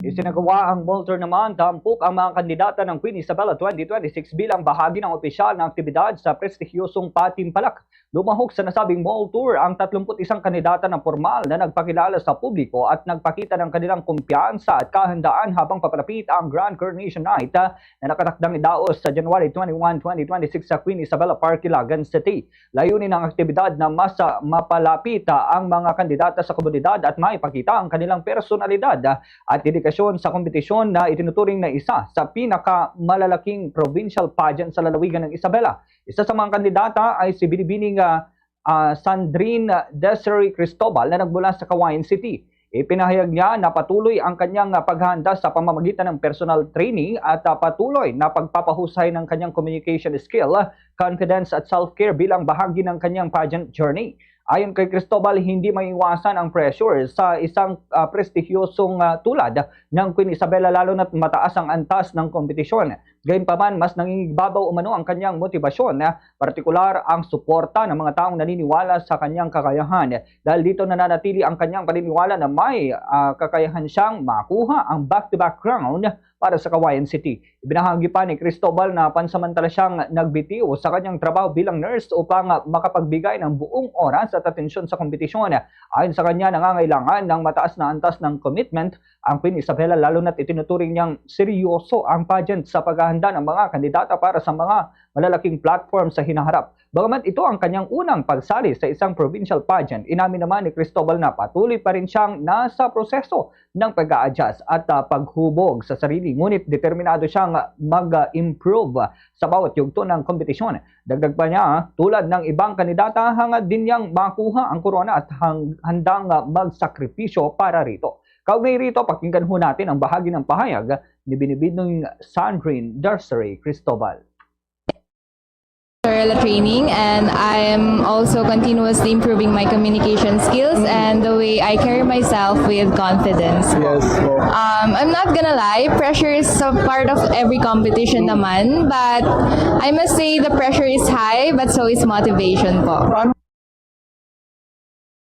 Isinagawa ang mall tournament, tampok ang mga kandidata ng Queen Isabella 2026 bilang bahagi ng opisyal na aktibidad sa prestigyosong patimpalak. Lumahok sa nasabing mall tour ang 31 kandidata na formal na nagpakilala sa publiko at nagpakita ng kanilang kumpiyansa at kahandaan habang papalapit ang Grand Coronation Night na nakatakdang idaos sa January 21, 2026 sa Queen Isabella Park, Ilagan City. Layunin ng aktibidad na mas mapalapit ang mga kandidata sa komunidad at maipakita ang kanilang personalidad at dedikasyon sa kompetisyon na itinuturing na isa sa pinakamalalaking provincial pageant sa lalawigan ng Isabela. Isa sa mga kandidata ay si Binibining Sandrine Desiree Cristobal na nagmula sa Cagayan City. Ipinahayag niya na patuloy ang kanyang paghahanda sa pamamagitan ng personal training at patuloy na pagpapahusay ng kanyang communication skill, confidence at self-care bilang bahagi ng kanyang pageant journey. Ayon kay Cristobal, hindi maiwasan ang pressure sa isang prestigyosong tulad ng Queen Isabella lalo na't mataas ang antas ng kompetisyon. Gayunpaman, mas nangingibabaw umano ang kanyang motibasyon, partikular ang suporta ng mga taong naniniwala sa kanyang kakayahan. Dahil dito nananatili ang kanyang paniniwala na may kakayahan siyang makuha ang back-to-back crown para sa Cagayan City. Ibinahagi pa ni Cristobal na pansamantala siyang nagbitiw sa kanyang trabaho bilang nurse upang makapagbigay ng buong oras at atensyon sa kompetisyon. Ayon sa kanya, nangangailangan ng mataas na antas ng commitment ang Queen Isabella lalo na't itinuturing niyang seryoso ang pageant sa paghahanda ng mga kandidata para sa mga malalaking platform sa hinaharap. Bagamat ito ang kanyang unang pagsali sa isang provincial pageant, inamin naman ni Cristobal na patuloy pa rin siyang nasa proseso ng pag-a-adjust at paghubog sa sarili, ngunit determinado siyang mag-improve sa bawat yugto ng kompetisyon. Dagdag pa niya, tulad ng ibang kandidata, hangad din niyang makuha ang korona at handang magsakripisyo para rito. Kaugnay rito, pakinggan ho natin ang bahagi ng pahayag ni Binibining Sandrine Desiree Cristobal. Training, and I'm also continuously improving my communication skills and the way I carry myself with confidence. Yes. I'm not gonna lie, pressure is a part of every competition naman, but I must say the pressure is high, but so is motivation po.